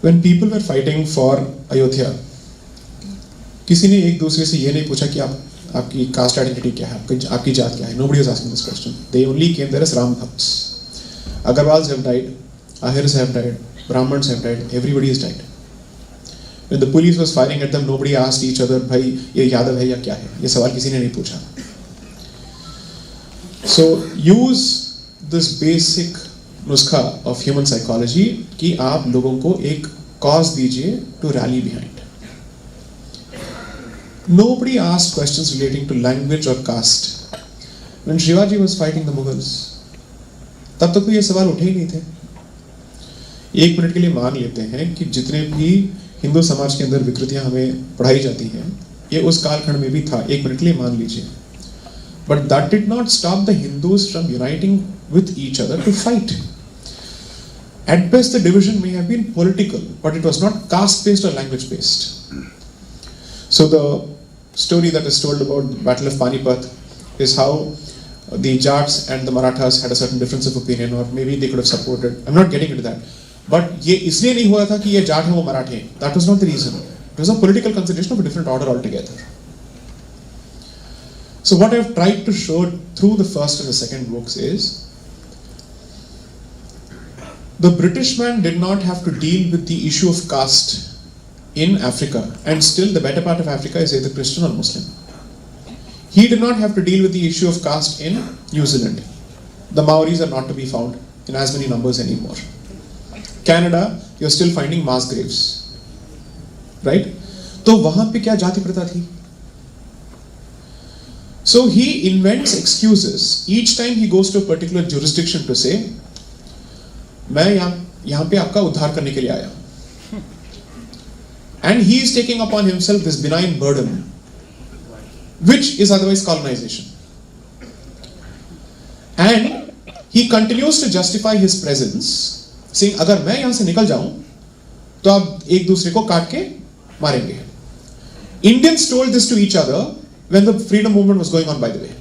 When people were fighting for Ayodhya, किसी ने एक दूसरे से ये नहीं पूछा कि आपकी कास्ट आइडेंटिटी क्या है, आपकी जात क्या है. Nobody was asking this question. They only came there as Ram Bhakts. Agarwals have died, Ahirs have died, Brahmins have died, everybody has died. When the police was firing at them, nobody asked each other, भाई ये यादव है या क्या है. ये सवाल किसी ने नहीं पूछा. So use this basic नुस्खा of human psychology कि आप लोगों को एक cause दीजिए to rally behind. Nobody asked questions relating to language or caste. When Shivaji was fighting the Mughals, तब तक तो ये सवाल उठे ही नहीं थे. एक मिनट के लिए मान लेते हैं कि जितने भी हिंदू समाज के अंदर विकृतियां हमें पढ़ाई जाती हैं, ये उस कालखंड में भी था. एक मिनट के लिए मान लीजिए. But that did not stop the Hindus from uniting with each other to fight. At best, the division may have been political, but it was not caste-based or language-based. So the story that is told about the Battle of Panipat is how the Jats and the Marathas had a certain difference of opinion, or maybe they could have supported. I'm not getting into that. But ये इसलिए नहीं हुआ था कि ये जाट हैं वो मराठे हैं. That was not the reason. It was a political consideration of a different order altogether. So what I've tried to show through the first and the second books is the British man did not have to deal with the issue of caste in Africa, and still the better part of Africa is either Christian or Muslim. He did not have to deal with the issue of caste in New Zealand. The Maoris are not to be found in as many numbers anymore. Canada, you're still finding mass graves, right? तो वहां पे क्या जाति प्रथा थी? So he invents excuses each time he goes to a particular jurisdiction to say, मैं यहाँ पे आपका उद्धार करने के लिए आया. And he is taking upon himself this benign burden, which is otherwise colonization. And he continues to justify his presence, saying, अगर मैं यहाँ से निकल जाऊं, तो आप एक दूसरे को काट के मारेंगे. Indians told this to each other when the freedom movement was going on, by the way.